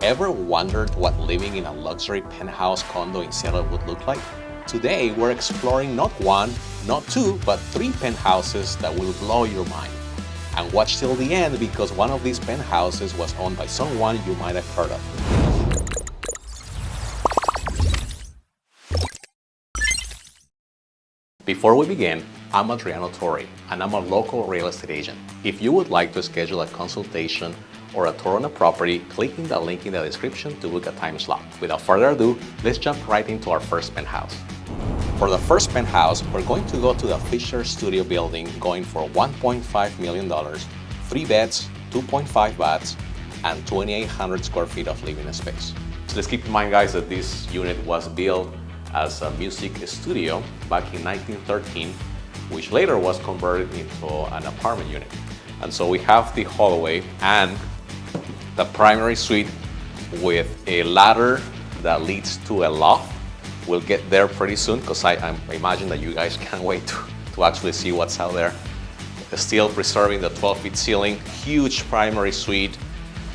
Ever wondered what living in a luxury penthouse condo in Seattle would look like? Today, we're exploring not one, not two, but 3 penthouses that will blow your mind. And watch till the end because one of these penthouses was owned by someone you might have heard of. Before we begin, I'm Adriano Torre, and I'm a local real estate agent. If you would like to schedule a consultation or a tour on a property, click in the link in the description to book a time slot. Without further ado, let's jump right into our first penthouse. For the first penthouse, we're going to go to the Fischer studio building, going for $1.5 million, 3 beds, 2.5 baths, and 2,800 square feet of living space. So let's keep in mind, guys, that this unit was built as a music studio back in 1913, which later was converted into an apartment unit. And so we have the hallway and the primary suite with a ladder that leads to a loft. We'll get there pretty soon because I imagine that you guys can't wait to actually see what's out there. Still preserving the 12-feet ceiling, huge primary suite,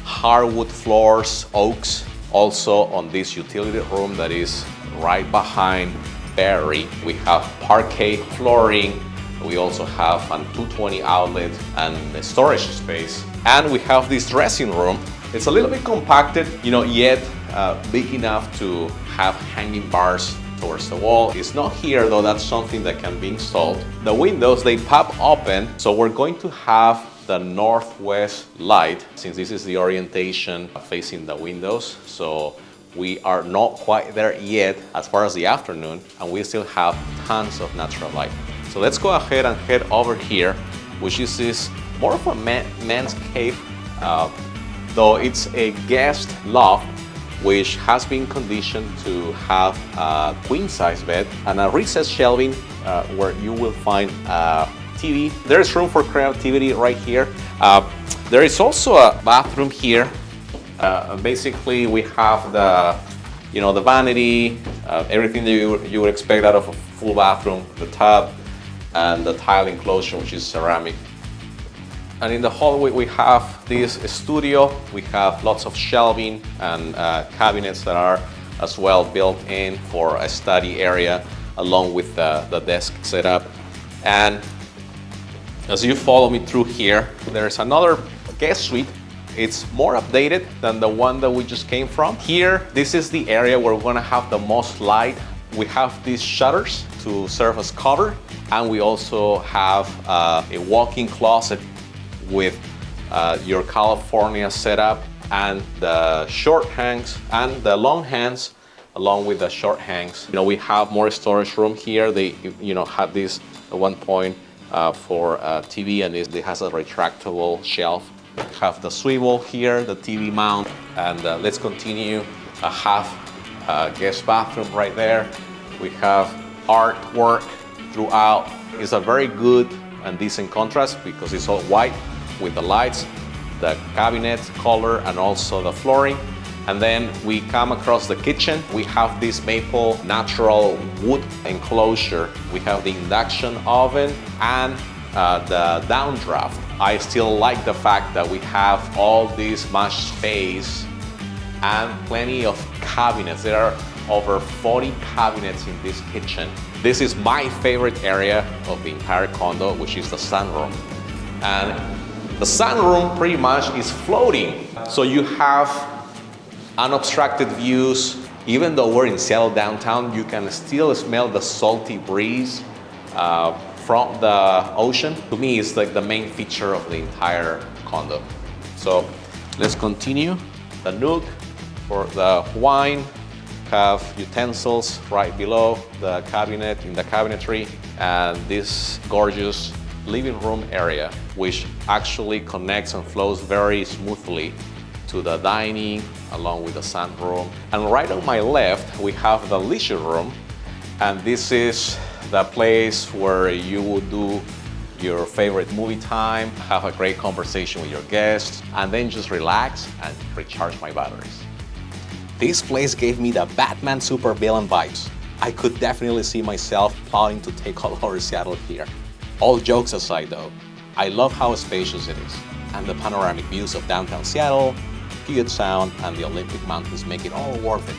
hardwood floors, oaks. Also on this utility room that is right behind Barry, we have parquet flooring. We also have a 220 outlet and a storage space. And we have this dressing room. It's a little bit compacted, yet big enough to have hanging bars towards the wall. It's not here though, that's something that can be installed. The windows, they pop open, so we're going to have the northwest light, since this is the orientation facing the windows. So we are not quite there yet as far as the afternoon, and we still have tons of natural light. So let's go ahead and head over here, which is this more of a man's cave, though it's a guest loft, which has been conditioned to have a queen-size bed and a recessed shelving where you will find a TV. There's room for creativity right here. There is also a bathroom here. Basically, we have the vanity, everything that you would expect out of a full bathroom, the tub, and the tile enclosure, which is ceramic. And in the hallway, we have this studio. We have lots of shelving and cabinets that are as well built in for a study area, along with the desk setup. And as you follow me through here, there's another guest suite. It's more updated than the one that we just came from. Here, this is the area where we're gonna have the most light. We have these shutters to serve as cover, and we also have a walk-in closet with your California setup and the short hangs and the long hangs along with the short hangs. We have more storage room here. They had this at one point for TV, and it has a retractable shelf. We have the swivel here, the TV mount, and let's continue. A half guest bathroom right there. We have artwork throughout. It's a very good and decent contrast because it's all white with the lights, the cabinet color, and also the flooring. And then we come across the kitchen. We have this maple natural wood enclosure. We have the induction oven and the downdraft. I still like the fact that we have all this much space and plenty of cabinets. There are over 40 cabinets in this kitchen. This is my favorite area of the entire condo, which is the sunroom. And the sunroom pretty much is floating. So you have unobstructed views. Even though we're in Seattle downtown, you can still smell the salty breeze from the ocean. To me, it's like the main feature of the entire condo. So let's continue. The nook for the wine, have utensils right below the cabinet in the cabinetry, and this gorgeous living room area, which actually connects and flows very smoothly to the dining along with the sunroom. And right on my left, we have the leisure room, and this is the place where you would do your favorite movie time, have a great conversation with your guests, and then just relax and recharge my batteries. This place gave me the Batman supervillain vibes. I could definitely see myself plotting to take all over Seattle here. All jokes aside though, I love how spacious it is, and the panoramic views of downtown Seattle, Puget Sound and the Olympic Mountains make it all worth it.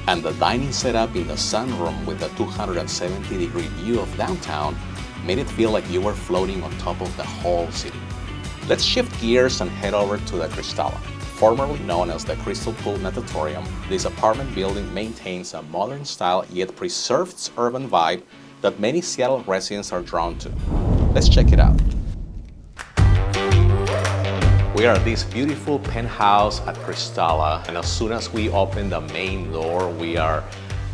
And the dining setup in the sunroom with a 270-degree view of downtown made it feel like you were floating on top of the whole city. Let's shift gears and head over to the Cristalla. Formerly known as the Crystal Pool Natatorium, this apartment building maintains a modern style yet preserves its urban vibe that many Seattle residents are drawn to. Let's check it out. We are at this beautiful penthouse at Cristalla, and as soon as we open the main door, we are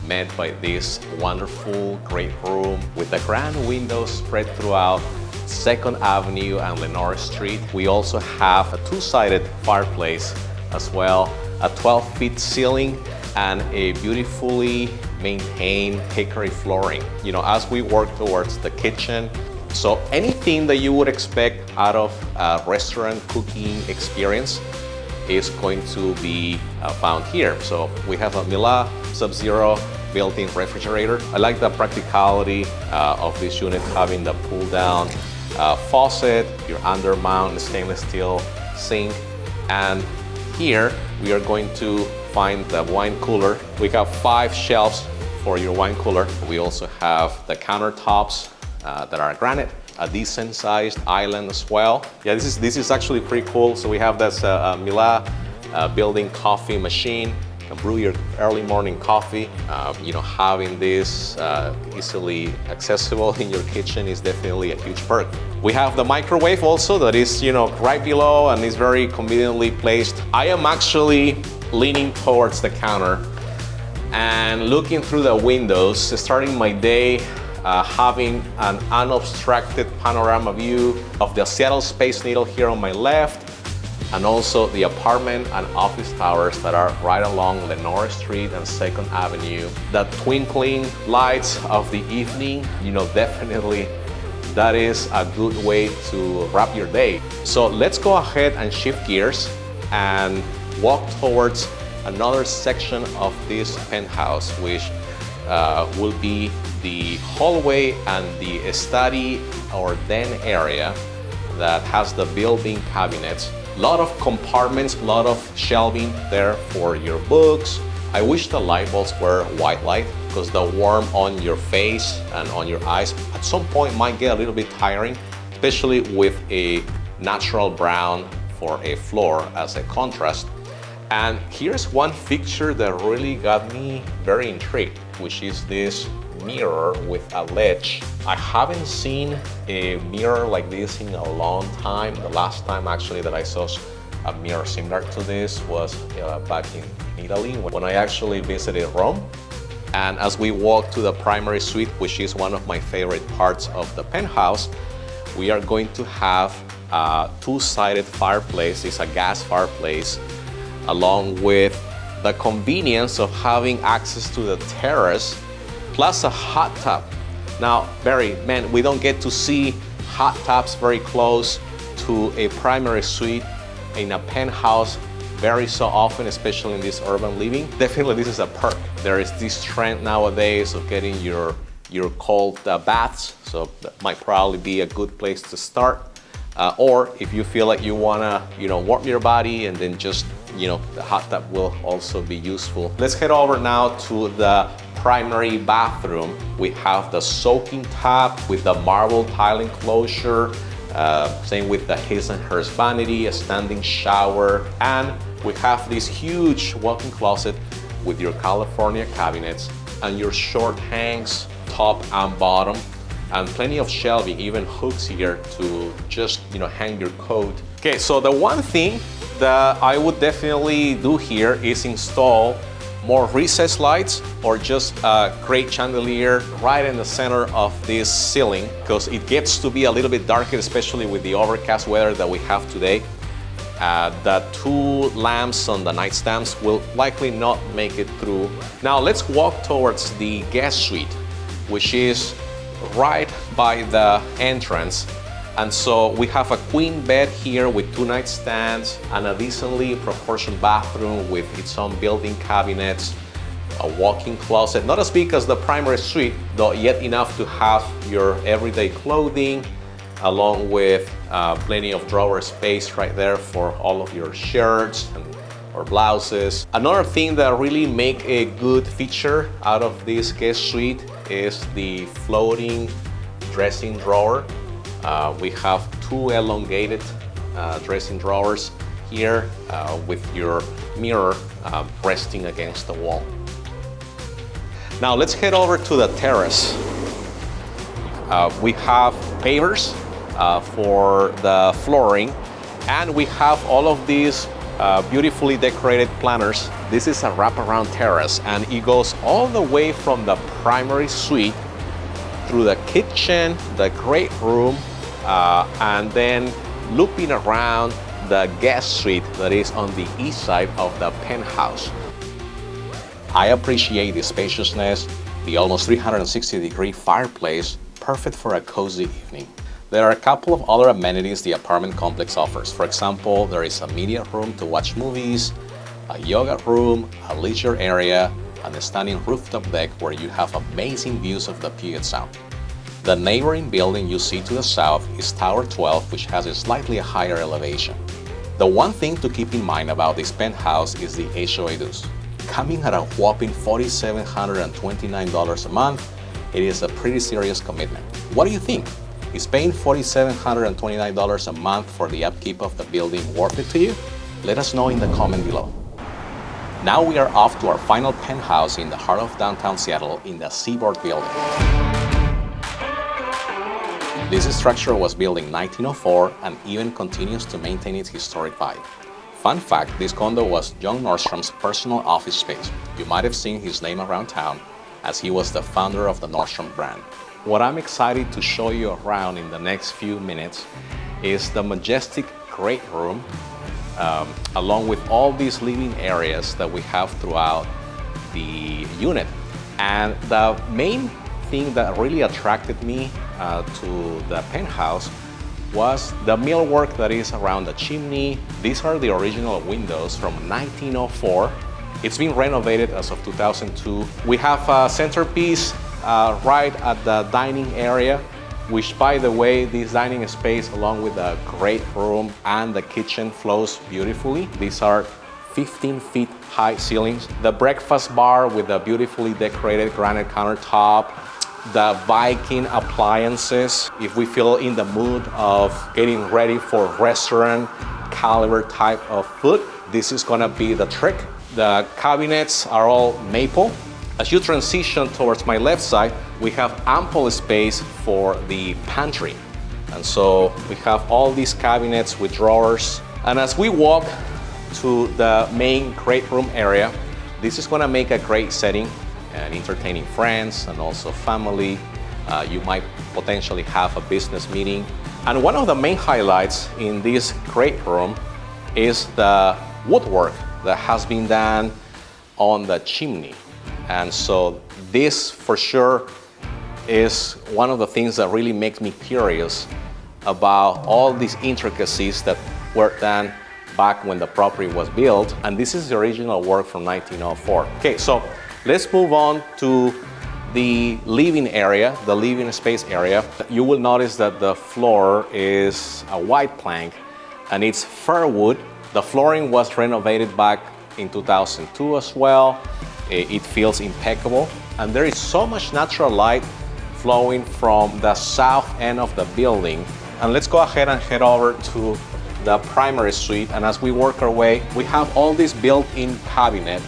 met by this wonderful, great room with the grand windows spread throughout 2nd Avenue and Lenore Street. We also have a two-sided fireplace as well, a 12-feet ceiling, and a beautifully maintained hickory flooring. You know, as we work towards the kitchen, so anything that you would expect out of a restaurant cooking experience is going to be found here. So we have a Mila Sub-Zero built-in refrigerator. I like the practicality of this unit having the pull-down faucet, your undermount stainless steel sink, and here we are going to find the wine cooler. We have 5 shelves for your wine cooler. We also have the countertops that are granite, a decent sized island as well. Yeah, this is actually pretty cool. So we have this Mila built-in coffee machine. You can brew your early morning coffee. You know, having this easily accessible in your kitchen is definitely a huge perk. We have the microwave also that is, you know, right below and is very conveniently placed. I am actually leaning towards the counter and looking through the windows, starting my day having an unobstructed panorama view of the Seattle Space Needle here on my left, and also the apartment and office towers that are right along Lenore Street and 2nd Avenue. The twinkling lights of the evening, you know, definitely that is a good way to wrap your day. So let's go ahead and shift gears and walk towards another section of this penthouse, which will be the hallway and the study or den area that has the built-in cabinets. A lot of compartments, a lot of shelving there for your books. I wish the light bulbs were white light because the warmth on your face and on your eyes at some point might get a little bit tiring, especially with a natural brown for a floor as a contrast. And here's one fixture that really got me very intrigued, which is this mirror with a ledge. I haven't seen a mirror like this in a long time. The last time actually that I saw a mirror similar to this was back in Italy when I actually visited Rome. And as we walk to the primary suite, which is one of my favorite parts of the penthouse, we are going to have a two-sided fireplace. It's a gas fireplace, along with the convenience of having access to the terrace, plus a hot tub. Now, Barry, man, we don't get to see hot tubs very close to a primary suite in a penthouse very so often, especially in this urban living. Definitely this is a perk. There is this trend nowadays of getting your cold baths, so that might probably be a good place to start. Or if you feel like you wanna, warm your body, and then just, the hot tub will also be useful. Let's head over now to the primary bathroom. We have the soaking tub with the marble tile enclosure, same with the his and hers vanity, a standing shower, and we have this huge walk-in closet with your California cabinets and your short hangs, top and bottom, and plenty of shelving, even hooks here to just hang your coat. Okay, so the one thing that I would definitely do here is install more recessed lights or just a great chandelier right in the center of this ceiling, because it gets to be a little bit darker, especially with the overcast weather that we have today. The two lamps on the nightstands will likely not make it through. Now let's walk towards the guest suite, which is right by the entrance. And so we have a queen bed here with two nightstands and a decently proportioned bathroom with its own built-in cabinets, a walk-in closet, not as big as the primary suite, though yet enough to have your everyday clothing, along with plenty of drawer space right there for all of your shirts or blouses. Another thing that really make a good feature out of this guest suite is the floating dressing drawer. We have two elongated dressing drawers here with your mirror resting against the wall. Now let's head over to the terrace. We have pavers for the flooring, and we have all of these beautifully decorated planters. This is a wraparound terrace, and it goes all the way from the primary suite through the kitchen, the great room, and then looping around the guest suite that is on the east side of the penthouse. I appreciate the spaciousness, the almost 360-degree fireplace, perfect for a cozy evening. There are a couple of other amenities the apartment complex offers. For example, there is a media room to watch movies, a yoga room, a leisure area, and a stunning rooftop deck where you have amazing views of the Puget Sound. The neighboring building you see to the south is Tower 12, which has a slightly higher elevation. The one thing to keep in mind about this penthouse is the HOA dues. Coming at a whopping $4,729 a month, it is a pretty serious commitment. What do you think? Is paying $4,729 a month for the upkeep of the building worth it to you? Let us know in the comment below. Now we are off to our final penthouse in the heart of downtown Seattle in the Seaboard building. This structure was built in 1904 and even continues to maintain its historic vibe. Fun fact, this condo was John Nordstrom's personal office space. You might have seen his name around town as he was the founder of the Nordstrom brand. What I'm excited to show you around in the next few minutes is the majestic great room, along with all these living areas that we have throughout the unit. And the main thing that really attracted me to the penthouse was the millwork that is around the chimney. These are the original windows from 1904. It's been renovated as of 2002. We have a centerpiece right at the dining area, which, by the way, this dining space along with the great room and the kitchen flows beautifully. These are 15 feet high ceilings. The breakfast bar with the beautifully decorated granite countertop, the Viking appliances. If we feel in the mood of getting ready for restaurant caliber type of food, this is gonna be the trick. The cabinets are all maple. As you transition towards my left side, we have ample space for the pantry. And so we have all these cabinets with drawers. And as we walk to the main great room area, this is gonna make a great setting and entertaining friends and also family. You might potentially have a business meeting. And one of the main highlights in this great room is the woodwork that has been done on the chimney. And so this for sure is one of the things that really makes me curious about all these intricacies that were done back when the property was built. And this is the original work from 1904. Okay, so let's move on to the living area, the living space area. You will notice that the floor is a white plank and it's fir wood. The flooring was renovated back in 2002 as well. It feels impeccable. And there is so much natural light flowing from the south end of the building. And let's go ahead and head over to the primary suite. And as we work our way, we have all this built-in cabinet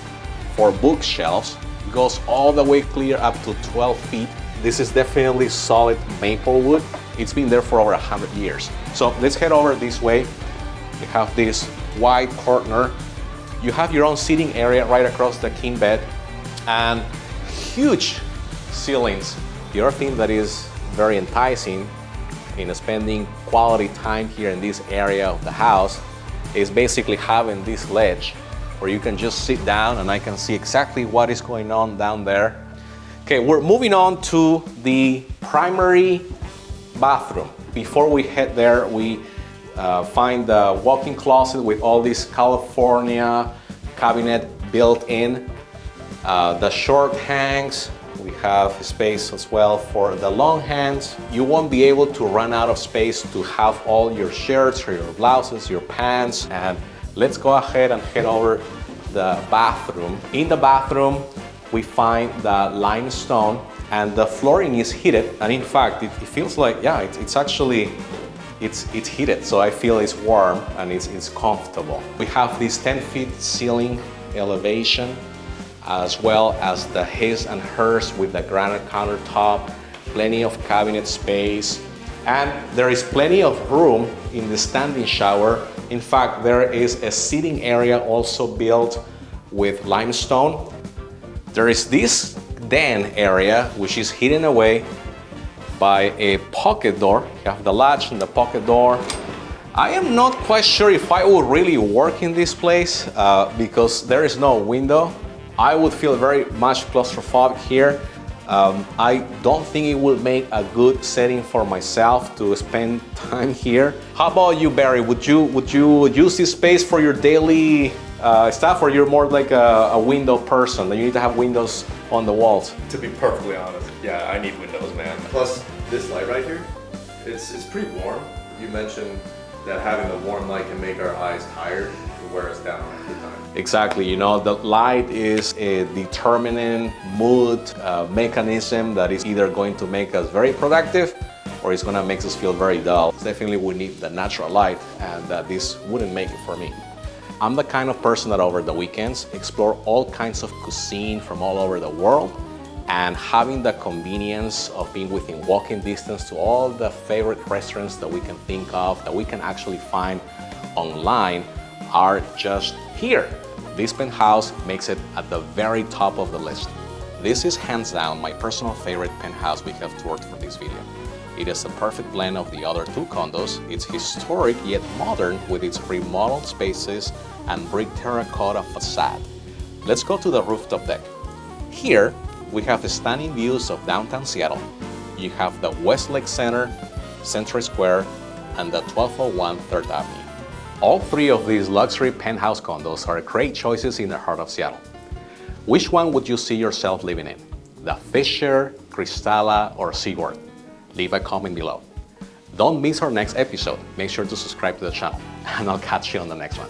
for bookshelves. It goes all the way clear up to 12 feet. This is definitely solid maple wood. It's been there for over 100 years. So let's head over this way. We have this wide corner. You have your own seating area right across the king bed and huge ceilings. The other thing that is very enticing in spending quality time here in this area of the house is basically having this ledge where you can just sit down and I can see exactly what is going on down there. Okay, we're moving on to the primary bathroom. Before we head there, we find the walk-in closet with all this California cabinet built in. The short hangs, we have space as well for the long hands. You won't be able to run out of space to have all your shirts or your blouses, your pants. And let's go ahead and head over the bathroom. In the bathroom, we find the limestone, and the flooring is heated. And in fact, it feels like, yeah, it's actually, it's heated. So I feel it's warm and it's comfortable. We have this 10-feet ceiling elevation, as well as the his and hers with the granite countertop, plenty of cabinet space, and there is plenty of room in the standing shower. In fact, there is a seating area also built with limestone. There is this den area, which is hidden away by a pocket door. You have the latch and the pocket door. I am not quite sure if I would really work in this place because there is no window. I would feel very much claustrophobic here. I don't think it would make a good setting for myself to spend time here. How about you, Barry? Would you use this space for your daily stuff, or you're more like a window person that you need to have windows on the walls? To be perfectly honest, yeah, I need windows, man. Plus, this light right here, it's pretty warm. You mentioned that having the warm light can make our eyes tired and wear us down every time. Exactly, you know, the light is a determining mood mechanism that is either going to make us very productive or it's gonna make us feel very dull. Definitely we need the natural light, and this wouldn't make it for me. I'm the kind of person that over the weekends explore all kinds of cuisine from all over the world, and having the convenience of being within walking distance to all the favorite restaurants that we can think of, that we can actually find online, are just here. This penthouse makes it at the very top of the list. This is hands down my personal favorite penthouse we have toured for this video. It is a perfect blend of the other two condos. It's historic yet modern with its remodeled spaces and brick terracotta facade. Let's go to the rooftop deck. Here, we have the stunning views of downtown Seattle. You have the Westlake Center, Century Square, and the 1201 3rd Avenue. All three of these luxury penthouse condos are great choices in the heart of Seattle. Which one would you see yourself living in? The Fischer, Cristalla, or Seaboard? Leave a comment below. Don't miss our next episode. Make sure to subscribe to the channel, and I'll catch you on the next one.